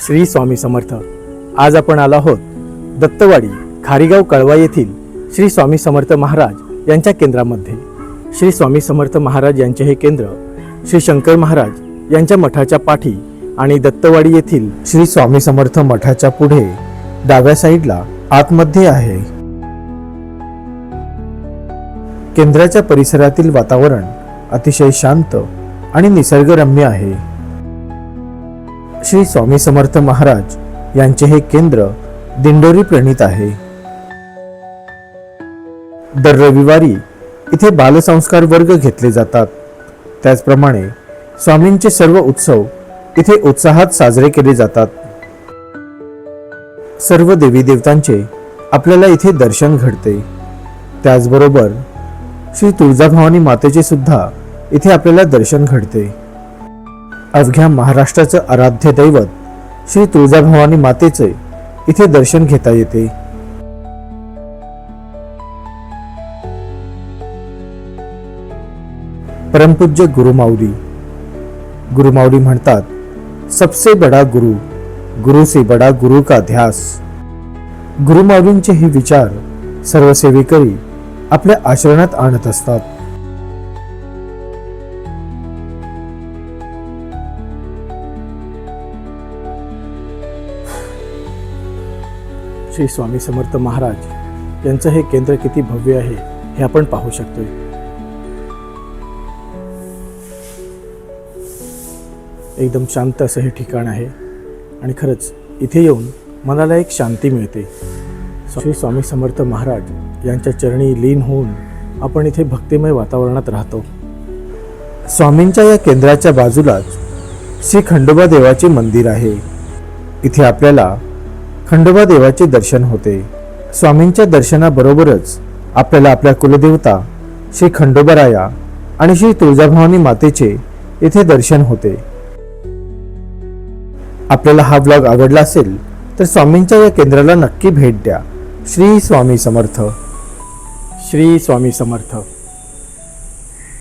श्री स्वामी समर्थ। आज आपण आलो आहोत दत्तवाडी खारीगाव कळवा येथील श्री स्वामी समर्थ महाराज यांच्या केंद्रामध्ये। श्री स्वामी समर्थ महाराज यांचे हे केंद्र श्री शंकर महाराज यांच्या मठाच्या पाठी आणि दत्तवाडी येथील श्री स्वामी समर्थ मठाच्या पुढे डाव्या साईडला आतमध्ये आहे। केंद्राच्या परिसरातील वातावरण अतिशय शांत आणि निसर्गरम्य आहे। श्री स्वामी समर्थ महाराज यांचे हे केंद्र दिंडोरी प्रणीत आहे। दर रविवारी इथे बालसंस्कार वर्ग घेतले जातात। त्याचप्रमाणे स्वामींचे सर्व उत्सव इथे उत्साहात साजरे केले जातात। सर्व देवी देवतांचे आपल्याला इथे दर्शन घडते। त्याचबरोबर श्री तुळजाभवानी मातेचे सुद्धा इथे आपल्याला दर्शन घडते। अवघ्या महाराष्ट्राचं आराध्य दैवत श्री तुळजाभवानी मातेचे इथे दर्शन घेता येते। परमपूज्य गुरुमाऊली म्हणतात, सबसे बडा गुरु, गुरु से बडा गुरु का ध्यास। गुरुमाऊलींचे हे विचार सर्व सेवेकरी आपल्या आचरणात आणत असतात। श्री स्वामी समर्थ महाराज यांचं हे केंद्र किती भव्य आहे हे आपण पाहू शकतोय। एकदम शांत असं हे ठिकाण आहे आणि खरंच इथे येऊन मनाला एक शांती मिळते। श्री स्वामी समर्थ महाराज यांच्या चरणी लीन होऊन आपण इथे भक्तिमय वातावरणात राहतो। स्वामींच्या या केंद्राच्या बाजूलाच श्री खंडोबा देवाचे मंदिर आहे। इथे आपल्याला खंडोबा देवाचे दर्शन होते। स्वामींच्या दर्शनाबरोबरच आपल्याला आपल्या कुलदेवता श्री खंडोबाराया आणि श्री तुळजाभवानी मातेचे इथे दर्शन होते। आपल्याला हा व्लॉग आवडला असेल तर स्वामींच्या या केंद्राला नक्की भेट द्या। श्री स्वामी समर्थ। श्री स्वामी समर्थ।